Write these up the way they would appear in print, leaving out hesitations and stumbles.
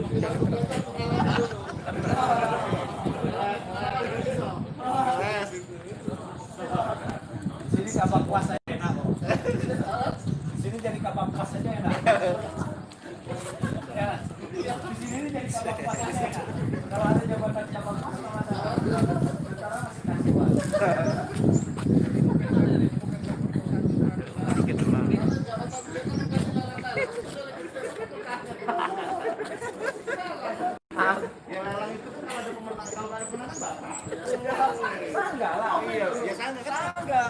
Sini kabak kuasa enak. Sini jadi kabak kuasa aja enak. Ya, di sini ini jadi kabak kuasa aja enak. Kalau ada jabatan kabak kuasa, sekarang masih kasih. Enggak lah. Iya, biasanya kan enggak.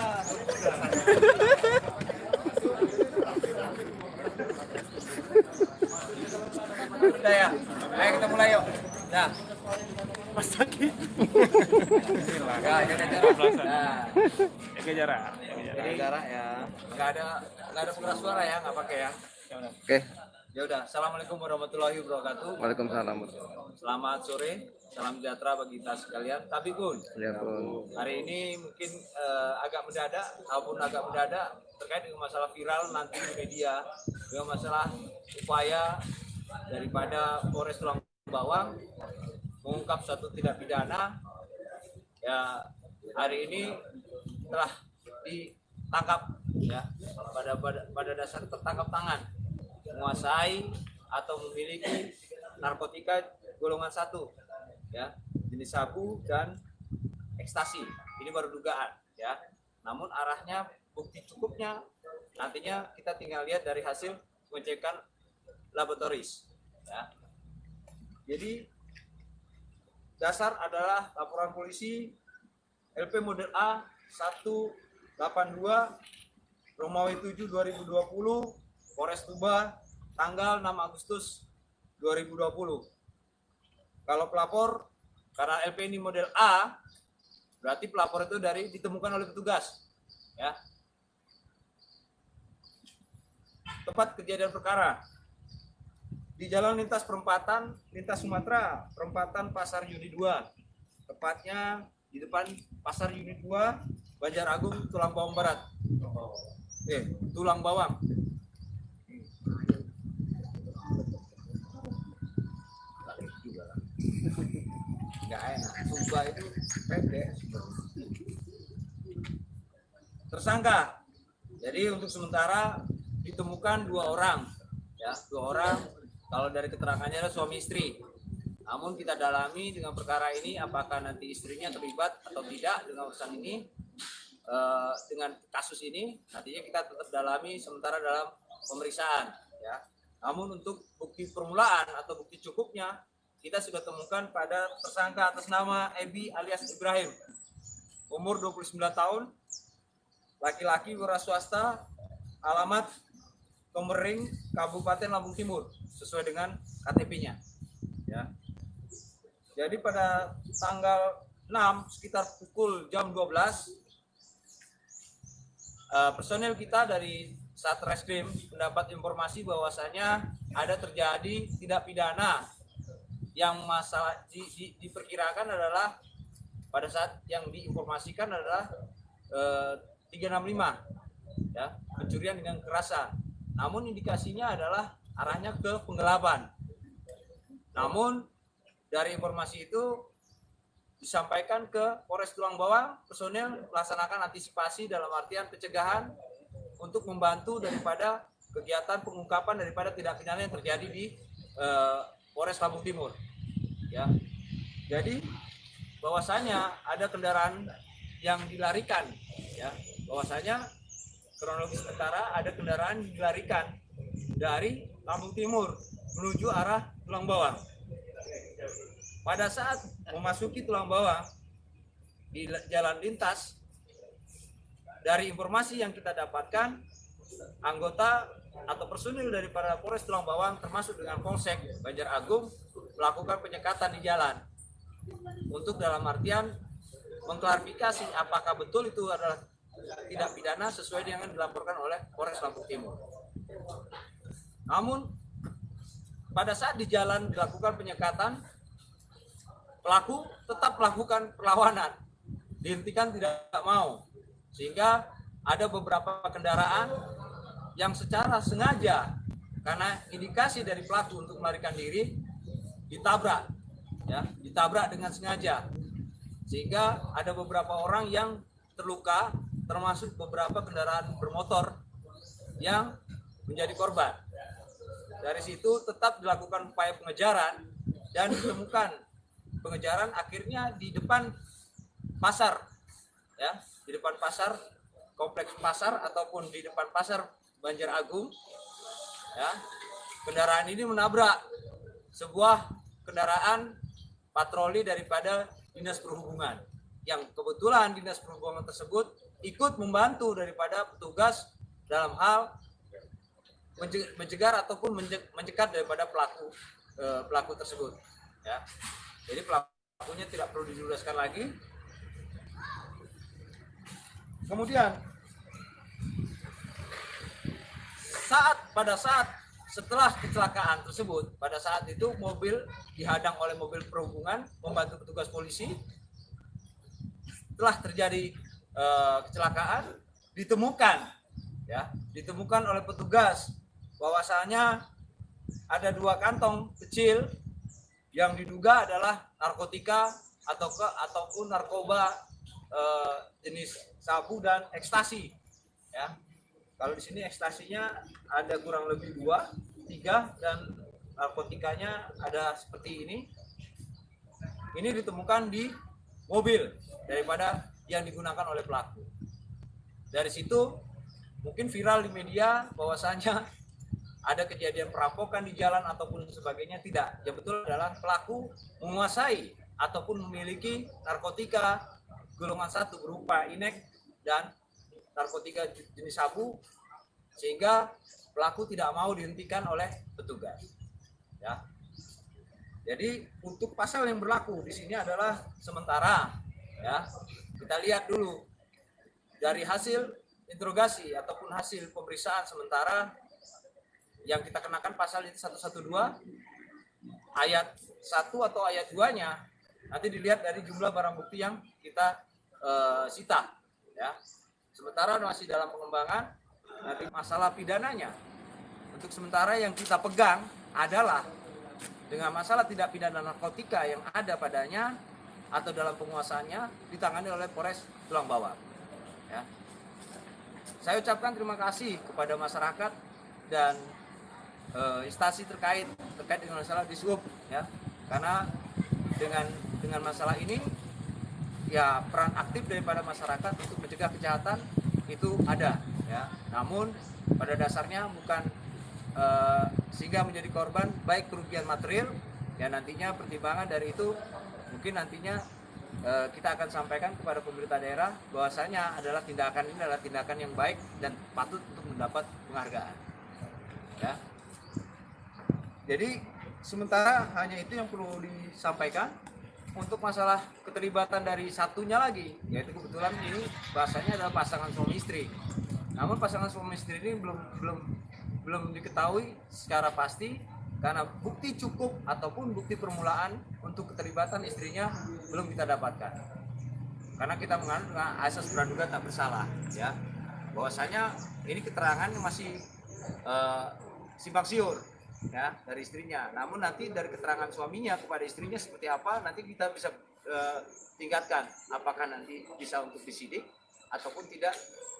Udah ya. Ayo kita mulai yuk. Nah. Mas sakit. Bismillah. Jaga jarak. Nah. Jaga jarak. Jaga jarak ya. Enggak ada pengeras suara ya, enggak pakai ya. Oke. Ya udah. Assalamualaikum warahmatullahi wabarakatuh. Waalaikumsalam. Selamat sore. Salam sejahtera bagi kita sekalian. Tapi Gun, Ya, Bun. hari ini mungkin agak mendadak, terkait dengan masalah viral nanti di media, dengan masalah upaya daripada Polres Tulang Bawang mengungkap suatu tindak pidana. Ya, hari ini telah ditangkap ya pada dasar tertangkap tangan menguasai atau memiliki narkotika golongan 1 ya, jenis sabu dan ekstasi. Ini baru dugaan ya. Namun arahnya bukti cukupnya nantinya kita tinggal lihat dari hasil pengecekan laboratoris ya. Jadi dasar adalah laporan polisi LP model A 182 Romawi 7 2020 Polres Tuba tanggal 6 Agustus 2020. Kalau pelapor, karena LP ini model A, berarti pelapor itu ditemukan oleh petugas ya. Tempat kejadian perkara di jalan lintas perempatan lintas Sumatera, perempatan Pasar Unit 2, tepatnya di depan Pasar Unit 2, Banjaragung, Tulang Bawang Barat. Tulang Bawang. Nggak enak, Sumba itu pendek. Tersangka. Jadi untuk sementara ditemukan 2 orang ya, 2 orang. Kalau dari keterangannya adalah suami istri. Namun kita dalami dengan perkara ini apakah nanti istrinya terlibat atau tidak dengan urusan ini, dengan kasus ini nantinya kita tetap dalami sementara dalam pemeriksaan ya. Namun untuk bukti permulaan atau bukti cukupnya kita sudah temukan pada tersangka atas nama Ebi alias Ibrahim, umur 29 tahun, laki-laki wira swasta, alamat Komering, Kabupaten Lampung Timur, sesuai dengan KTP-nya. Ya. Jadi pada tanggal 6 sekitar pukul jam 12, personel kita dari Satreskrim mendapat informasi bahwasanya ada terjadi tindak pidana yang masalah diperkirakan adalah pada saat yang diinformasikan adalah 365 ya, pencurian dengan kekerasan. Namun indikasinya adalah arahnya ke penggelapan. Namun dari informasi itu disampaikan ke Polres Tulang Bawang, personel melaksanakan antisipasi dalam artian pencegahan untuk membantu daripada kegiatan pengungkapan daripada tindak pidana yang terjadi di Polres Lampung Timur. Ya, jadi bahwasanya ada kendaraan yang dilarikan, ya, bahwasanya kronologis sementara ada kendaraan dilarikan dari Lampung Timur menuju arah Tulang Bawang. Pada saat memasuki Tulang Bawang di jalan lintas, dari informasi yang kita dapatkan, anggota atau personil daripada Polres Tulang Bawang termasuk dengan Polsek Banjaragung melakukan penyekatan di jalan untuk dalam artian mengklarifikasi apakah betul itu adalah tindak pidana sesuai dengan dilaporkan oleh Polres Lampung Timur. Namun pada saat di jalan dilakukan penyekatan, pelaku tetap melakukan perlawanan, dihentikan tidak mau, sehingga ada beberapa kendaraan yang secara sengaja karena indikasi dari pelaku untuk melarikan diri ditabrak, ya, ditabrak dengan sengaja, sehingga ada beberapa orang yang terluka, termasuk beberapa kendaraan bermotor yang menjadi korban. Dari situ tetap dilakukan upaya pengejaran dan ditemukan pengejaran akhirnya di depan pasar, ya, di depan pasar, kompleks pasar ataupun di depan pasar Banjar Agung, ya. Kendaraan ini menabrak sebuah kendaraan patroli daripada Dinas Perhubungan, yang kebetulan Dinas Perhubungan tersebut ikut membantu daripada petugas dalam hal mencegar ataupun mencegat daripada pelaku tersebut, ya. Jadi pelakunya tidak perlu dijelaskan lagi. Kemudian pada saat setelah kecelakaan tersebut, pada saat itu mobil dihadang oleh mobil perhubungan membantu petugas polisi. Setelah terjadi kecelakaan, ditemukan oleh petugas bahwasanya ada 2 kantong kecil yang diduga adalah narkotika ataupun narkoba jenis sabu dan ekstasi, ya. Kalau di sini ekstasinya ada kurang lebih 2, 3, dan narkotikanya ada seperti ini. Ini ditemukan di mobil daripada yang digunakan oleh pelaku. Dari situ mungkin viral di media bahwasanya ada kejadian perampokan di jalan ataupun sebagainya. Tidak, yang betul adalah pelaku menguasai ataupun memiliki narkotika golongan 1 berupa inek dan narkotika jenis sabu, sehingga pelaku tidak mau dihentikan oleh petugas, ya. Jadi untuk pasal yang berlaku di sini adalah sementara, ya. Kita lihat dulu dari hasil interogasi ataupun hasil pemeriksaan sementara yang kita kenakan pasal itu 112 ayat 1 atau ayat 2-nya. Nanti dilihat dari jumlah barang bukti yang kita sita, ya. Sementara masih dalam pengembangan. Nanti masalah pidananya, untuk sementara yang kita pegang adalah dengan masalah tidak pidana narkotika yang ada padanya atau dalam penguasaannya ditangani oleh Polres Tulang Bawang, ya. Saya ucapkan terima kasih kepada masyarakat dan instansi terkait dengan masalah Dishub, ya, karena dengan masalah ini, ya, peran aktif daripada masyarakat untuk mencegah kejahatan itu ada, ya. Namun pada dasarnya bukan sehingga menjadi korban baik kerugian material, ya. Nantinya pertimbangan dari itu mungkin nantinya kita akan sampaikan kepada pemerintah daerah bahwasanya tindakan ini adalah tindakan yang baik dan patut untuk mendapat penghargaan, ya. Jadi sementara hanya itu yang perlu disampaikan. Untuk masalah keterlibatan dari satunya lagi, yaitu kebetulan ini bahasanya adalah pasangan suami istri. Namun pasangan suami istri ini belum diketahui secara pasti karena bukti cukup ataupun bukti permulaan untuk keterlibatan istrinya belum kita dapatkan. Karena kita mengandung asas praduga tak bersalah, ya. Bahwasanya ini keterangan masih simpang siur, ya, dari istrinya. Namun nanti dari keterangan suaminya kepada istrinya seperti apa, nanti kita bisa tingkatkan apakah nanti bisa untuk disidik ataupun tidak,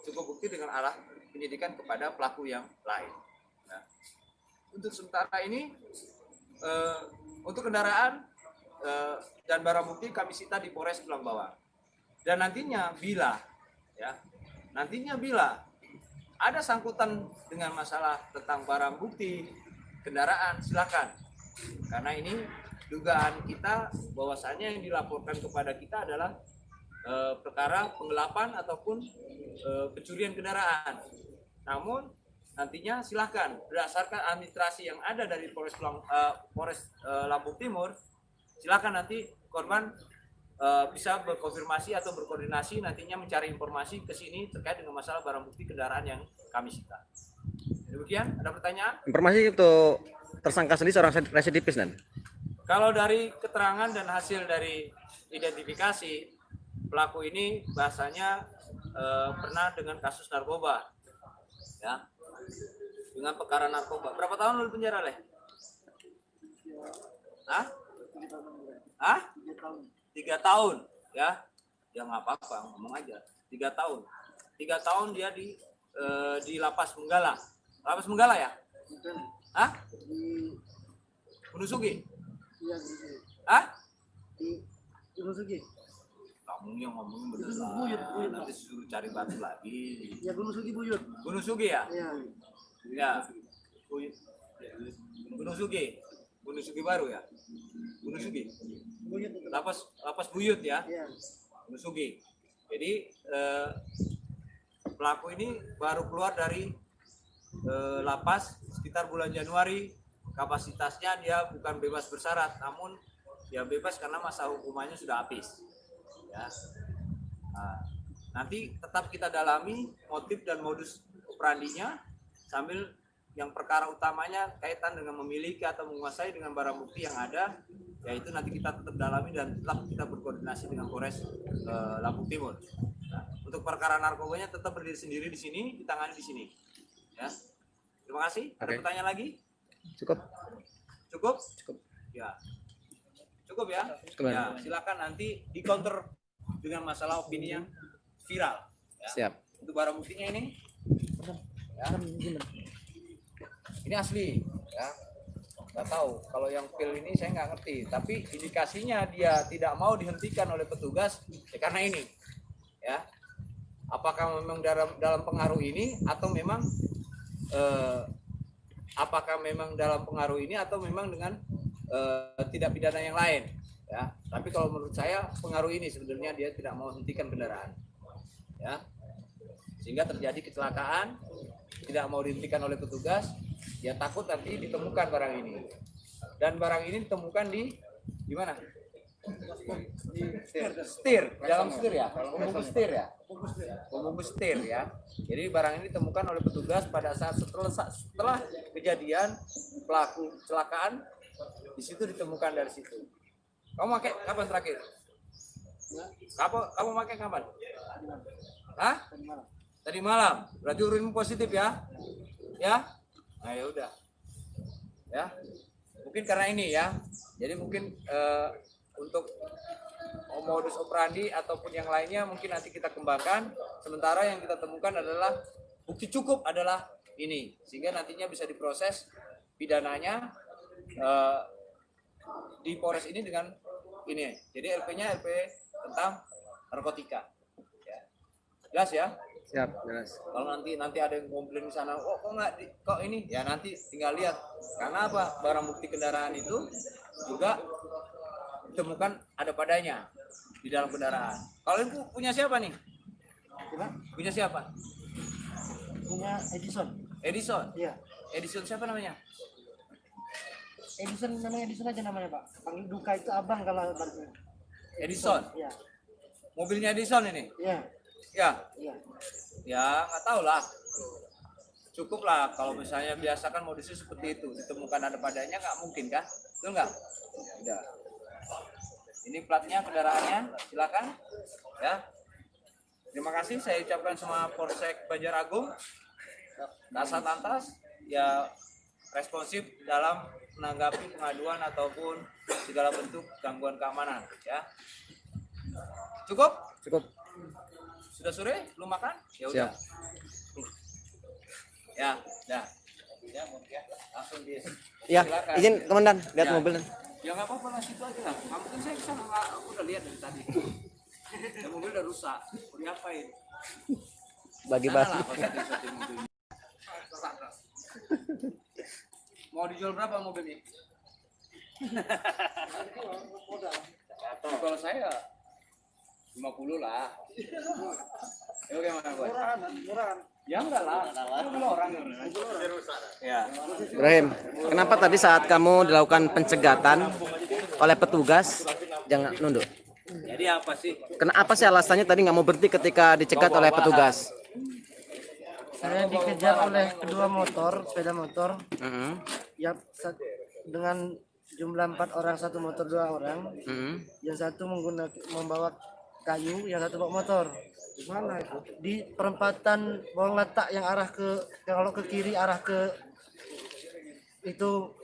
cukup bukti dengan arah penyidikan kepada pelaku yang lain. Nah, untuk sementara ini untuk kendaraan dan barang bukti kami sita di Polres Tulang Bawang. Dan nantinya bila ada sangkutan dengan masalah tentang barang bukti kendaraan, silakan. Karena ini dugaan kita bahwasanya yang dilaporkan kepada kita adalah perkara penggelapan ataupun pencurian kendaraan. Namun nantinya silakan berdasarkan administrasi yang ada dari Polres Lampung Timur, silakan nanti korban bisa berkonfirmasi atau berkoordinasi nantinya mencari informasi ke sini terkait dengan masalah barang bukti kendaraan yang kami sita. Demikian, ada pertanyaan? Informasi untuk tersangka sendiri seorang residivis, dan kalau dari keterangan dan hasil dari identifikasi, pelaku ini bahasanya pernah dengan kasus narkoba, ya, dengan perkara narkoba. Berapa tahun lalu penjara, Leh? Hah? Hah? 3 tahun ya. Ya nggak apa-apa, ngomong aja. 3 tahun. 3 tahun dia di lapas Menggala. Lapas Menggala ya? Hah? Gunung Sugi? Iya, Hah? di Gunung Sugi. Kamu yang ngomongin bener lah. Buyut. Nanti suruh cari batu lagi. Ya Gunung Sugi Buyut. Gunung Sugi ya? Iya. Ya. Buyut. Gunung Sugi. Gunung Sugi baru ya? Gunung Sugi. Buyut itu. Lapas Buyut ya? Iya. Gunung Sugi. Jadi pelaku ini baru keluar dari lapas sekitar bulan Januari. Kapasitasnya dia bukan bebas bersyarat, namun dia bebas karena masa hukumannya sudah habis. Ya. Nah, nanti tetap kita dalami motif dan modus operandinya sambil yang perkara utamanya kaitan dengan memiliki atau menguasai dengan barang bukti yang ada, yaitu nanti kita tetap dalami dan tetap kita berkoordinasi dengan Polres Lampung Timur. Nah, untuk perkara narkobanya tetap berdiri sendiri di sini, ditangani di sini. Ya. Terima kasih. Ada Oke. pertanyaan lagi? Cukup. Cukup? Ya. Cukup ya? Cukup. Ya, silakan nanti di counter dengan masalah opini yang viral. Ya. Siap. Untuk barang buktinya ini. Ya. Ini asli, ya. Nggak tahu. Kalau yang pil ini saya nggak ngerti. Tapi indikasinya dia tidak mau dihentikan oleh petugas ya karena ini. Ya. Apakah memang dalam pengaruh ini atau memang apakah memang dalam pengaruh ini atau memang dengan tidak pidana yang lain, ya. Tapi kalau menurut saya pengaruh ini sebenarnya dia tidak mau hentikan kendaraan, ya, sehingga terjadi kecelakaan, tidak mau dihentikan oleh petugas, dia takut nanti ditemukan barang ini, dan barang ini ditemukan di mana? Setir, dalam setir ya, pembungkus setir ya, pembungkus setir ya. Jadi barang ini ditemukan oleh petugas pada saat setelah kejadian pelaku kecelakaan, di situ ditemukan dari situ. Kamu pakai kapan terakhir? Kamu pakai kapan? Hah? Tadi malam. Berarti urinmu positif ya? Ya? Nah ya udah. Ya. Mungkin karena ini ya. Jadi mungkin untuk modus operandi ataupun yang lainnya mungkin nanti kita kembangkan. Sementara yang kita temukan adalah bukti cukup adalah ini, sehingga nantinya bisa diproses pidananya di Polres ini dengan ini. Jadi LP-nya LP tentang narkotika. Ya. Jelas ya? Siap, jelas. Kalau nanti ada yang komplain di sana, oh kok nggak kok ini? Ya nanti tinggal lihat. Karena apa? Barang bukti kendaraan itu juga ditemukan ada padanya di dalam kendaraan. Kalian punya siapa nih? Punya siapa? Punya Edison. Edison. Iya. Edison siapa namanya? Edison namanya Edison aja namanya Pak. Panggil Duka itu abang kalau bantunya. Edison. Iya. Mobilnya Edison ini. Iya. Ya. Iya. Ya nggak tahu lah. Cukup lah kalau misalnya biasa kan modusnya seperti itu, ditemukan ada padanya nggak mungkin kan? Betul nggak? Udah. Ini platnya kendaraannya, silakan. Ya. Terima kasih saya ucapkan sama Polsek Banjaragung, Kasat Lantas, ya responsif dalam menanggapi pengaduan ataupun segala bentuk gangguan keamanan. Ya. Cukup? Cukup. Sudah sore? Belum makan? Ya udah. Siap. Ya, dah. Ya, ya. Langsung di. Ya, Silakan. izin komandan lihat Ya. mobil. Ya nggak apa-apa lah situ aja lah. Kamu kan saya kesana aku udah lihat dari tadi. Ya, mobil udah rusak. Mau diapain? Bagi-bagi. Sana lah, kalau setting mobilnya. Mau dijual berapa mobil ini? Kalau saya 50 lah. Ya gimana gue? Murahan. Ya enggak lah. Mobil orang. Ya. Ibrahim, kenapa tadi saat kamu dilakukan pencegatan oleh petugas jangan nunduk? Jadi apa sih? Kenapa sih alasannya tadi nggak mau berhenti ketika dicegat oleh petugas? Saya dikejar oleh kedua motor, sepeda motor, Mm-hmm. yang dengan jumlah 4 orang, satu motor 2 orang. Mm-hmm. Yang satu membawa kayu, yang satu bawa motor. Di mana itu? Di perempatan bawang letak yang arah ke, kalau ke kiri arah ke itu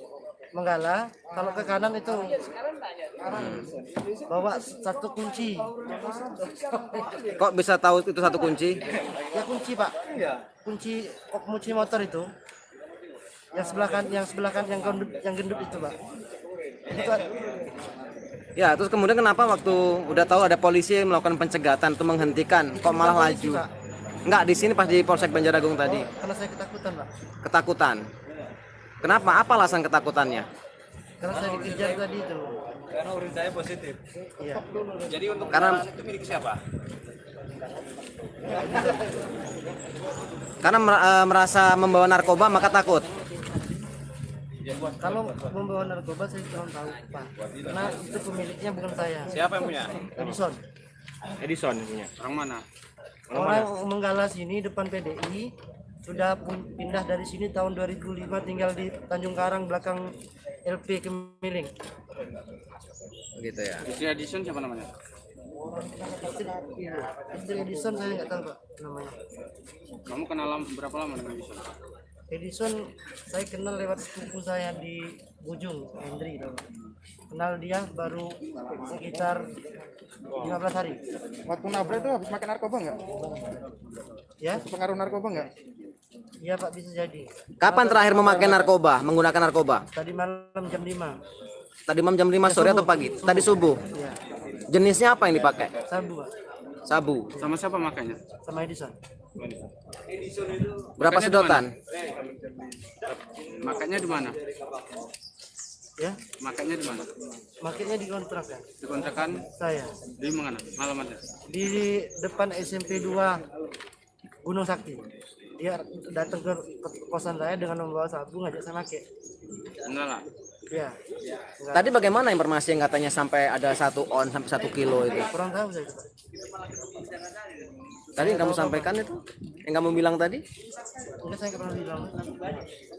Menggala, kalau ke kanan itu bawa satu kunci. Kok bisa tahu itu satu kunci? Ya kunci Pak, kunci motor itu. Yang sebelah kan yang gendut itu Pak. Itu Ya, terus kemudian kenapa waktu udah tahu ada polisi melakukan pencegatan atau menghentikan, kok malah polisi, laju? Pak. Enggak, di sini pas di Polsek Banjarnegara tadi. Karena saya ketakutan Pak. Ketakutan. Kenapa? Apa alasan ketakutannya? Karena saya dikejar tadi itu. Karena urin saya positif. Iya. Jadi untuk Karena- kendaraan itu milik siapa? Karena merasa membawa narkoba maka takut. Kalau membawa narkoba saya kurang tahu Pak. Karena itu pemiliknya bukan saya. Siapa yang punya? Edison. Edison punya. Orang mana? Orang Menggala sini depan PDI sudah pindah dari sini tahun 2005 tinggal di Tanjung Karang belakang LP Kemiling. Gitu ya. Istri Edison siapa namanya? Istri Edison saya nggak tahu Pak namanya. Kamu kenal berapa lama dengan Edison? Edison saya kenal lewat sepupu saya di Bujung, Hendri. Kenal dia baru sekitar 15 hari. Waktu nabrak itu habis makan narkoba nggak? Ya, Pengaruh narkoba nggak? iya Pak bisa jadi. Kapan terakhir memakai narkoba, menggunakan narkoba? Tadi malam jam 5. Tadi malam jam 5 sore atau pagi? Tadi subuh. Ya, Jenisnya apa yang dipakai? sabu Pak, Sabu. Sama siapa makanya? sama Edison. Berapa Makanya sedotan? Makanya di mana? Ya, Makanya di mana? makanya dikontrak kan. Dikontrakan Saya di mana? Alamatnya? di depan SMP 2 Gunung Sakti. Dia datang ke kosan saya dengan membawa sabu ngajak saya pakai. Enggak lah. Ya, Tadi bagaimana informasi yang katanya sampai ada 1 on sampai 1 kilo itu? kurang tahu saya itu, Pak. Tadi yang kamu sampaikan itu? Yang kamu bilang tadi? Enggak, saya nggak pernah bilang.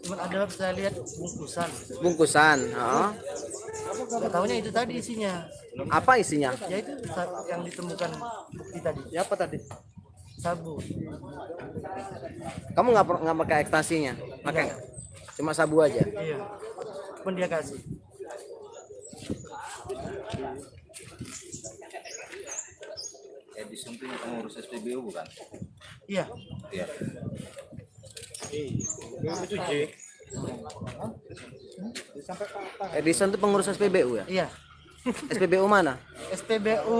Cuma ada saya lihat bungkusan. Bungkusan. Heeh. Nggak tahunya itu tadi isinya. Apa isinya? Ya itu yang ditemukan bukti tadi. Ya apa tadi? Sabu. Kamu nggak pakai ekstasinya? Pakai? Cuma sabu aja. Iya. Pun dia kasih. Edison itu pengurus SPBU bukan? Iya. Iya. Edison itu pengurus SPBU ya? Iya. SPBU mana? SPBU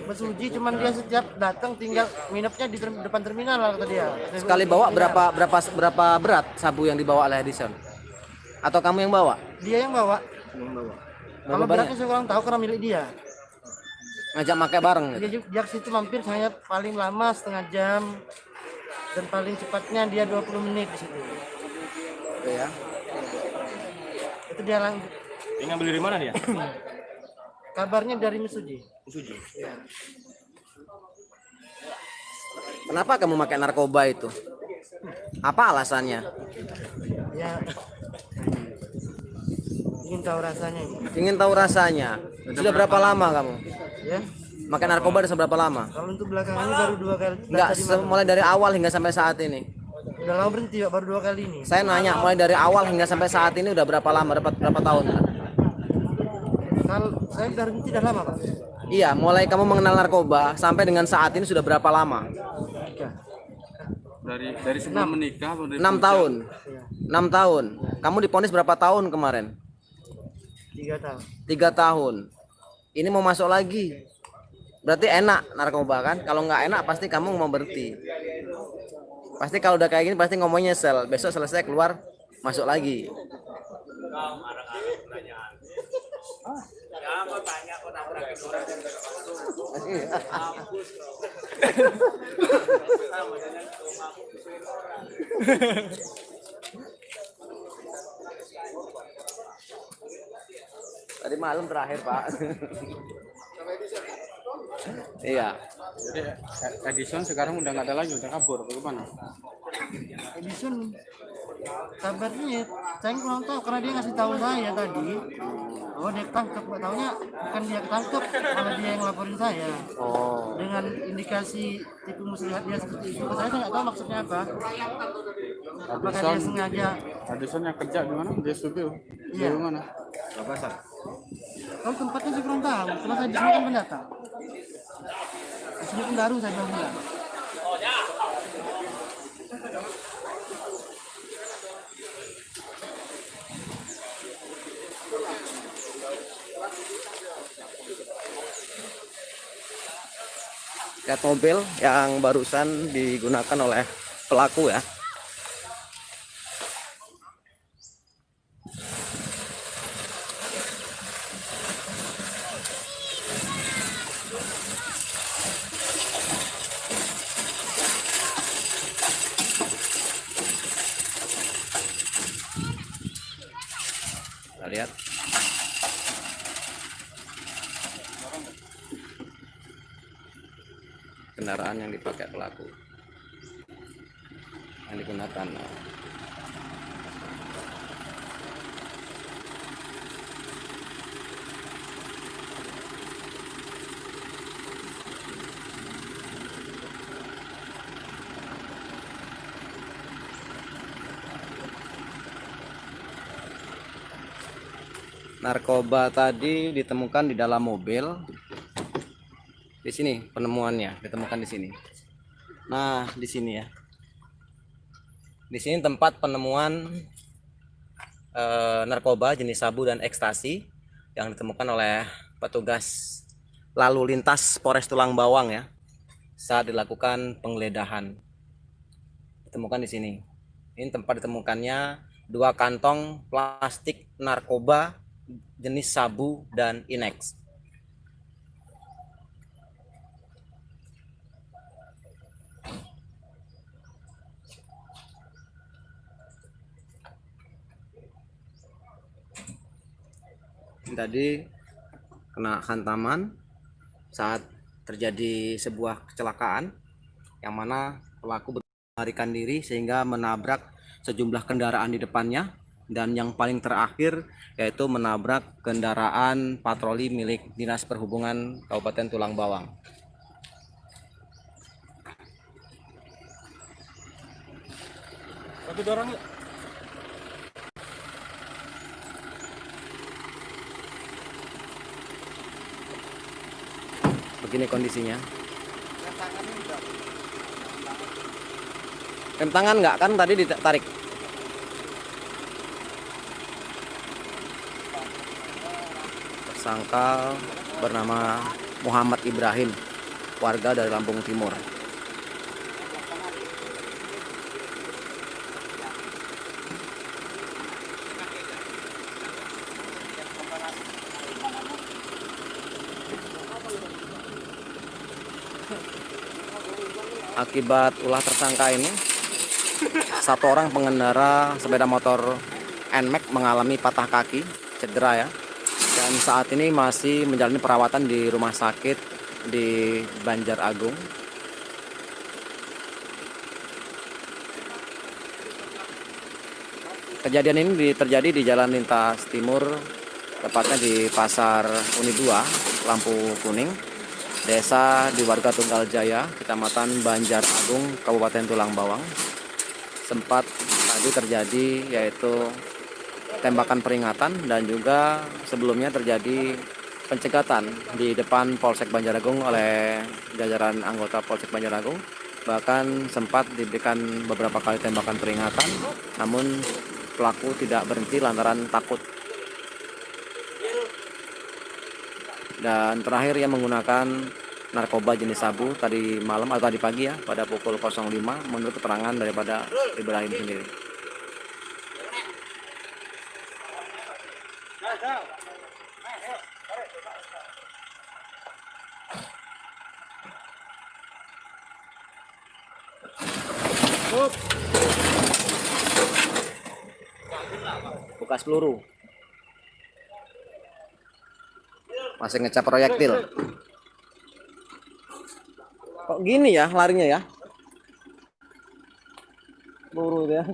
Mesuji, cuman dia setiap datang tinggal nginepnya di depan terminal lah kata dia. Sekali bawa berapa berat sabu yang dibawa oleh Edison? Atau kamu yang bawa? Dia yang bawa. Kalau beratnya saya kurang tahu karena milik dia. Ngajak pakai bareng gitu. Dia ke situ mampir saya paling lama setengah jam dan paling cepatnya dia 20 menit di situ. Gitu ya. Itu dia langsung. Ini ngambil dari mana dia? Kabarnya dari Mesuji. Kenapa kamu pakai narkoba itu? Apa alasannya? Ya. Ingin tahu rasanya. Ingin tahu rasanya. Sudah berapa lama kamu? Ya. Makan narkoba sudah berapa lama? Kalau untuk belakangan ini baru 2 kali. Enggak, Tadi malam. mulai dari awal hingga sampai saat ini. Udah lama berhenti Pak, baru 2 kali ini. Saya nanya, mulai dari awal hingga sampai saat ini udah berapa lama? Berapa tahun? Kalau saya udah berhenti dah lama Pak. Iya, mulai kamu mengenal narkoba sampai dengan saat ini sudah berapa lama? Dari sebelum menikah atau dari 6 tahun. Iya. 6 tahun. Kamu diponis berapa tahun kemarin? 3 tahun. 3 tahun. Ini mau masuk lagi. Berarti enak narkoba kan? Kalau nggak enak pasti kamu mau berhenti. Pasti kalau udah kayak gini pasti ngomongnya nyesel. Besok selesai keluar masuk lagi. Ya, kok tanya kok nabrakin orang yang nggak mampus. Tadi malam terakhir Pak. Iya. Jadi Edison sekarang udah nggak ada lagi, udah kabur. Bagaimana? Edison kabarnya ya, saya kurang tahu karena dia ngasih tahu saya tadi bahwa oh dia ketangkep, nggak taunya bukan dia ketangkep, malah dia yang laporin saya Oh. dengan indikasi tipu muslihat dia seperti itu. Saya nggak tahu maksudnya apa, apakah dia sengaja. Addison yang kerja di mana? Di studio. Iya. Di mana? Kalau tempatnya saya kurang tahu, cuma saya di sini kan pendatang. Di sini pun baru saya 2 bulan. Lihat mobil yang barusan digunakan oleh pelaku ya. Kita lihat. Kendaraan yang dipakai pelaku yang digunakan. Narkoba tadi ditemukan di dalam mobil. Di sini penemuannya, ditemukan di sini. Nah, di sini ya. Di sini tempat penemuan narkoba jenis sabu dan ekstasi yang ditemukan oleh petugas lalu lintas Polres Tulang Bawang ya saat dilakukan penggeledahan. Ditemukan di sini. Ini tempat ditemukannya 2 kantong plastik narkoba jenis sabu dan inex. Tadi kena hantaman saat terjadi sebuah kecelakaan yang mana pelaku melarikan diri sehingga menabrak sejumlah kendaraan di depannya, dan yang paling terakhir yaitu menabrak kendaraan patroli milik Dinas Perhubungan Kabupaten Tulang Bawang. Satu dorong yuk. Begini kondisinya. Rem tangan nggak kan tadi ditarik? Tersangka bernama Muhammad Ibrahim, warga dari Lampung Timur. Akibat ulah tersangka ini, 1 orang pengendara sepeda motor NMAX mengalami patah kaki, cedera ya, dan saat ini masih menjalani perawatan di rumah sakit di Banjaragung. Kejadian ini terjadi di Jalan Lintas Timur, tepatnya di Pasar Uni 2, Lampu Kuning, Desa di Warga Tunggal Jaya, Kecamatan Banjaragung, Kabupaten Tulang Bawang. Sempat tadi terjadi yaitu tembakan peringatan, dan juga sebelumnya terjadi pencegatan di depan Polsek Banjaragung oleh jajaran anggota Polsek Banjaragung. Bahkan sempat diberikan beberapa kali tembakan peringatan, namun pelaku tidak berhenti lantaran takut. Dan terakhir ia menggunakan narkoba jenis sabu tadi malam atau tadi pagi ya, pada pukul 05 menurut keterangan daripada Ibrahim sendiri. Bekas peluru. Masih ngecap proyektil. Kok gini ya larinya ya? Peluru dia.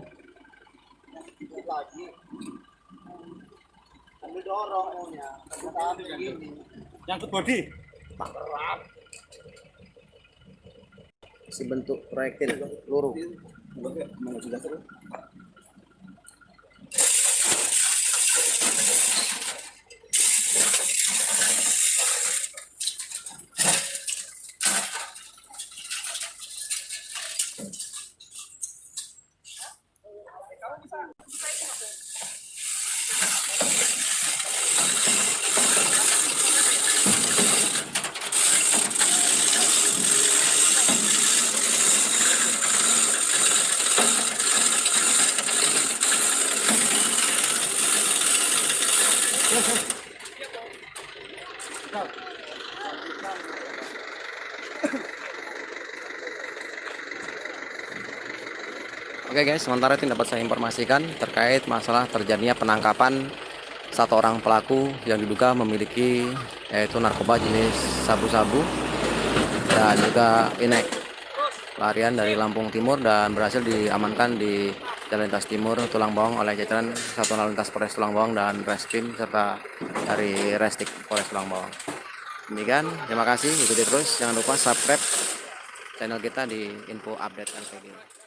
Yang ke body. Si bentuk proyektil peluru. Oke guys, sementara itu dapat saya informasikan terkait masalah terjadinya penangkapan satu orang pelaku yang diduga memiliki yaitu narkoba jenis sabu-sabu dan juga inek larian dari Lampung Timur dan berhasil diamankan di Jalan Lintas Timur Tulang Bawang oleh jajaran Satuan Lalu Lintas Polres Tulang Bawang dan Reskrim serta dari Restik Polres Tulang Bawang. Demikian, terima kasih, ikuti terus, jangan lupa subscribe channel kita di info update LPG.